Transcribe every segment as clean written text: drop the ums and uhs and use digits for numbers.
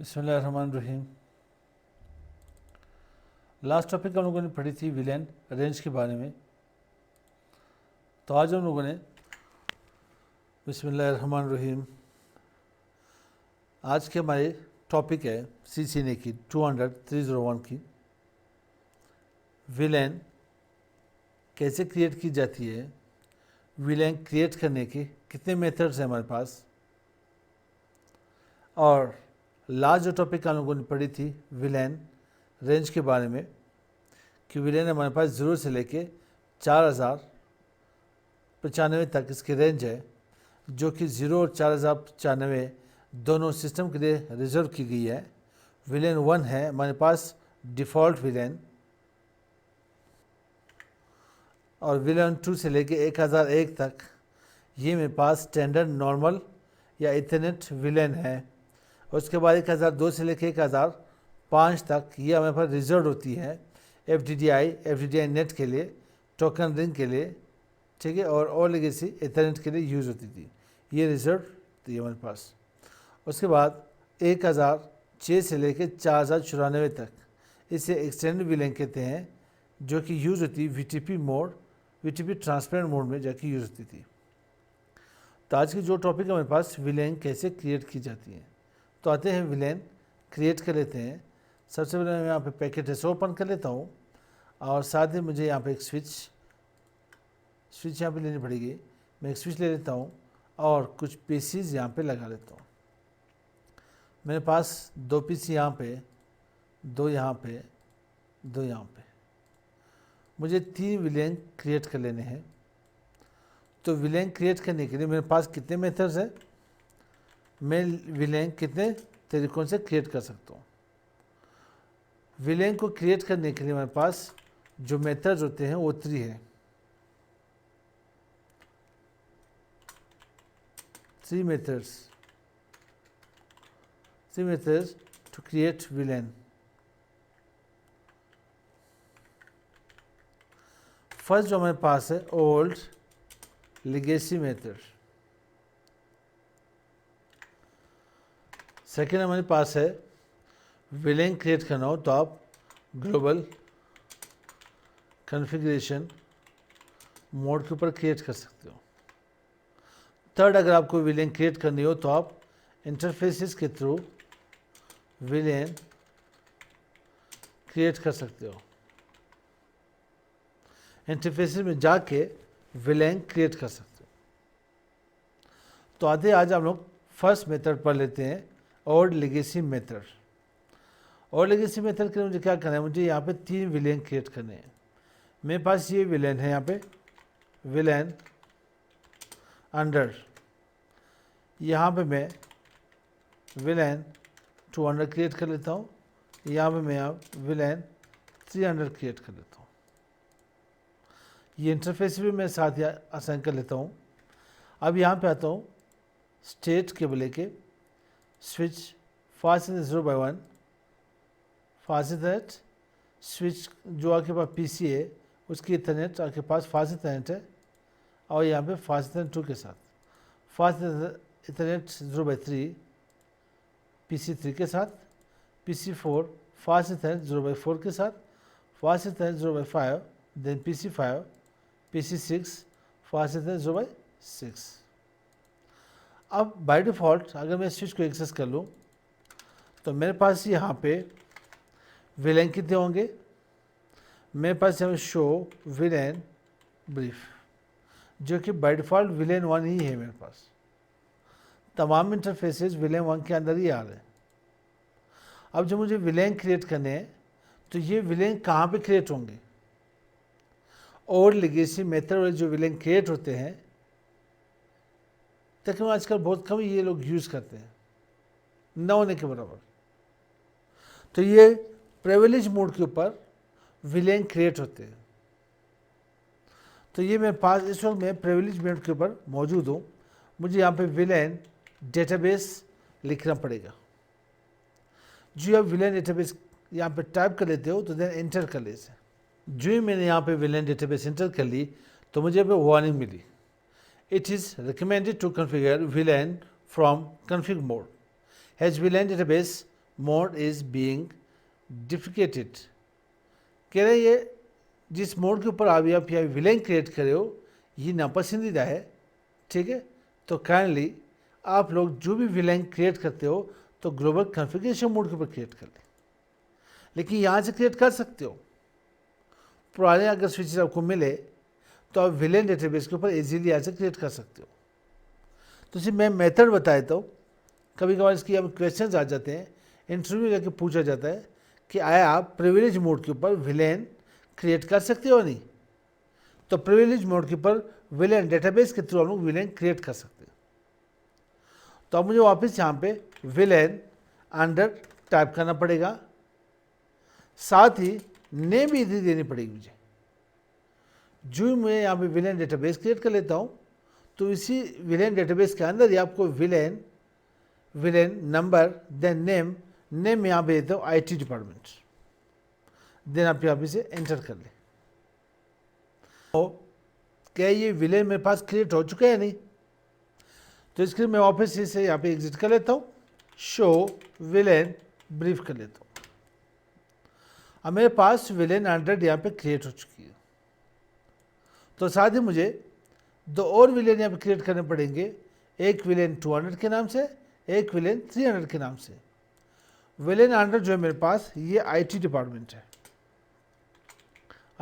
बिस्मिल्लाहिर्रहमानिर्रहीम। Last topic हम लोगों ने पढ़ी थी विलेन रेंज के बारे में। तो आज हम लोगों ने बिस्मिल्लाहिर्रहमानिर्रहीम आज के हमारे टॉपिक है सीसीएनए की 301 की विलेन कैसे क्रिएट की जाती है, विलेन क्रिएट करने के कितने मेथड्स हैं हमारे पास, और लास्ट जो टॉपिक हम लोगों ने पढ़ी थी विलेन रेंज के बारे में कि विलेन हमारे पास 0 से लेके 4095 तक इसकी रेंज है, जो कि 0 और 4095 दोनों सिस्टम के लिए रिजर्व की गई है। विलेन 1 है हमारे पास डिफ़ॉल्ट विलेन, और विलेन 2 से लेके 1001 तक ये मेरे पास स्टैंडर्ड नॉर्मल या इथरनेट विलेन है। उसके बाद 1002 से लेके 1005 तक ये हमारे पास रिजर्व होती है F D D I net के लिए, टोकन रिंग के लिए, ठीक है, और लेगेसी इथरनेट के लिए यूज़ होती थी, ये रिजर्व थी हमारे पास। उसके बाद 1006 से लेके 4094 तक इसे एक्सटेंडेड विलेन कहते हैं, जो कि यूज़ होती VTP mode, VTP transparent mode में जाके यूज़ होती थी। तो आज की जो टॉपिक है हमारे पास विलेन कैसे क्रिएट की जाती है, तो आते हैं विलेन क्रिएट कर लेते हैं। सबसे पहले मैं यहाँ पे पैकेट ऐसे ओपन कर लेता हूँ, और साथ ही मुझे यहाँ पे एक स्विच यहाँ पे लेनी पड़ेगी। मैं एक स्विच ले लेता हूँ और कुछ पीसीज यहाँ पे लगा लेता हूँ। मेरे पास 2 पीसी यहाँ पे, 2 यहाँ पे, 2 यहाँ पे। मुझे 3 विलेन क्रिएट कर लेने हैं। तो विलेन क्रिएट करने के लिए मेरे पास कितने मेथड्स हैं, मैं विलेन कितने तरीकों से क्रिएट कर सकता हूँ। विलेन को क्रिएट करने के लिए मेरे पास जो मेथड्स होते हैं वो 3 है। 3 methods to create villain. First जो हमारे पास है ओल्ड लेगेसी मेथड। सेकेंड हमारे पास है विलेन क्रिएट करना हो तो आप ग्लोबल कॉन्फ़िगरेशन मोड के ऊपर क्रिएट कर सकते हो। थर्ड, अगर आपको विलेन क्रिएट करनी हो तो आप इंटरफेसेस के थ्रू विलेन क्रिएट कर सकते हो। इंटरफेसेस में जाके विलेन क्रिएट कर सकते हो। तो आते आज हम लोग फर्स्ट मेथड पढ़ लेते हैं, old legacy method. Old legacy method के लिए मुझे क्या करना है, मुझे यहाँ पे 3 विलेन क्रिएट करने हैं। मेरे पास ये विलेन है, यहाँ पे विलेन अंडर, यहाँ पे मैं विलेन 200 क्रिएट कर लेता हूँ, यहाँ पे मैं विलेन 300 क्रिएट कर लेता हूँ। ये इंटरफेस भी मैं साथ ही असाइन कर लेता हूँ। अब यहाँ पे आता हूँ स्टेट केबल लेके, switch fast 0x1 fast Ethernet, switch जो आपके पास पीसी है उसकी इथरनेट आपके पास फास्ट इथरनेट है, और यहाँ पे फास्ट इथरनेट 2 के साथ फास्ट इथरनेट 0x3 पीसी 3 के साथ, पीसी 4 फास्ट इथरनेट 0x4 के साथ, fast ethernet 0x5, then PC 5, PC 6 fast ethernet 0x6। अब बाय डिफ़ॉल्ट अगर मैं स्विच को एक्सेस कर लूँ तो मेरे पास यहाँ पे विलेन कितने होंगे, मेरे पास यहाँ शो विलेन ब्रीफ, जो कि बाय डिफ़ॉल्ट विलेन 1 ही है। मेरे पास तमाम इंटरफेसेस विलेन 1 के अंदर ही आ रहे हैं। अब जब मुझे विलेन क्रिएट करने हैं तो ये विलेन कहाँ पे क्रिएट होंगे, और लेगेसी मेथड वाले जो विलेन क्रिएट होते हैं तकरीबन आजकल बहुत कम ये लोग यूज़ करते हैं, न होने के बराबर। तो ये प्रिविलेज मोड के ऊपर विलेन क्रिएट होते हैं। तो ये मेरे पास इस वक्त मैं प्रिविलेज मोड के ऊपर मौजूद हूँ। मुझे यहाँ पे विलेन डेटाबेस लिखना पड़ेगा। जो आप विलेन डेटाबेस यहाँ पे टाइप कर लेते हो तो देन एंटर कर लेते। जो ही मैंने यहाँ पे विलेन डेटाबेस एंटर कर ली तो मुझे पे वार्निंग मिली, it is recommended to configure VLAN from config mode, has VLAN database mode is being deprecated. कह रहे ये जिस मोड के ऊपर अभी आप यहाँ विलेन क्रिएट करे हो ये नापसंदीदा है, ठीक है। तो काइंडली आप लोग जो भी विलेन क्रिएट करते हो तो ग्लोबल कॉन्फ़िगरेशन मोड के ऊपर क्रिएट कर लें, लेकिन यहाँ से क्रिएट कर सकते हो। पुराने अगर स्विचेस आपको मिले तो आप विलेन डेटाबेस के ऊपर इजीली यहाँ से क्रिएट कर सकते हो। तो सिर्फ मैं मेथड बता देता हूँ। कभी कभार इसकी अब क्वेश्चंस आ जाते हैं, इंटरव्यू में जाके पूछा जाता है कि आया आप प्रिविलेज मोड के ऊपर विलेन क्रिएट कर सकते हो नहीं। तो प्रिविलेज मोड के ऊपर विलेन डेटाबेस के थ्रू हम लोग विलेन क्रिएट कर सकते हैं। तो अब मुझे वापस यहाँ पे विलेन अंडर टाइप करना पड़ेगा, साथ ही नेम भी इधर देनी पड़ेगी मुझे। जो मैं यहाँ पे विलेन डेटाबेस क्रिएट कर लेता हूँ तो इसी विलेन डेटाबेस के अंदर ही आपको विलेन नंबर देन नेम में यहाँ पे देता हूँ IT डिपार्टमेंट, देन आप यहाँ पे से एंटर कर ले। तो क्या ये विलेन मेरे पास क्रिएट हो चुका है नहीं? तो इसके लिए मैं वापस इसे यहाँ पे एग्जिट कर लेता हूँ, शो विलेन ब्रीफ कर लेता हूँ। अब मेरे पास विलेन 100 यहाँ पे क्रिएट हो चुकी है। तो साथ ही मुझे 2 और विलेन यहाँ पे क्रिएट करने पड़ेंगे, एक विलेन 200 के नाम से, एक विलेन 300 के नाम से। विलेन 100 जो है मेरे पास ये IT डिपार्टमेंट है,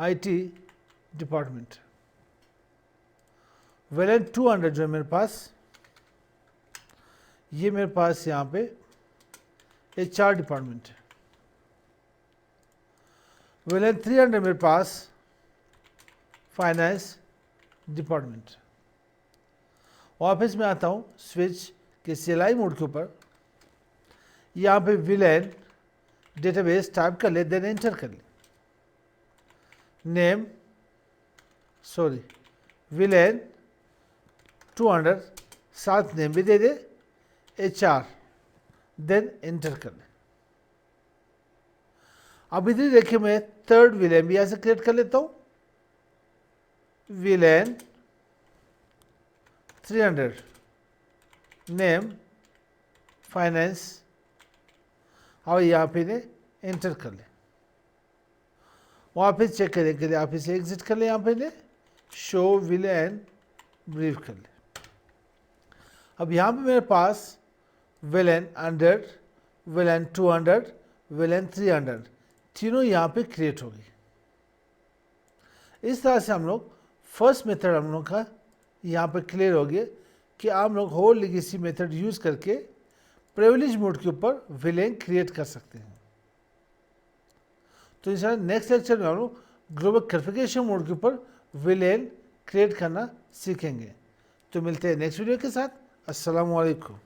IT डिपार्टमेंट। विलेन 200 जो है मेरे पास ये मेरे पास यहाँ पे HR डिपार्टमेंट है। विलेन 300 मेरे पास फाइनेंस डिपार्टमेंट। वापस में आता हूँ स्विच के CLI मोड के ऊपर, यहाँ पे विलेन डेटाबेस टाइप कर ले, देन एंटर कर ले। नेम विलेन 200 साथ नेम भी दे दे, HR, देन एंटर कर ले। अब इधर देखिए मैं 3rd विलेन भी यहाँ से क्रिएट कर लेता हूँ, विलेन 300 नेम फाइनेंस, और यहाँ पे ने एंटर कर ले। वापस चेक करने के लिए आप इसे एग्जिट कर ले, यहाँ पे ने शो विलेन ब्रीफ कर ले। अब यहाँ पे मेरे पास विलेन 100, विलेन 200, विलेन 300 तीनों यहाँ पे क्रिएट होगी। इस तरह से हम लोग फर्स्ट मेथड हम लोग का यहाँ पे क्लियर हो गया कि आप लोग होल लेगेसी मेथड यूज करके प्रिविलेज मोड के ऊपर विलेन क्रिएट कर सकते हैं। तो इंशाल्लाह नेक्स्ट लेक्चर में हम लोग ग्लोबल कॉन्फ़िगरेशन मोड के ऊपर विलेन क्रिएट करना सीखेंगे। तो मिलते हैं नेक्स्ट वीडियो के साथ। अस्सलामु अलैकुम।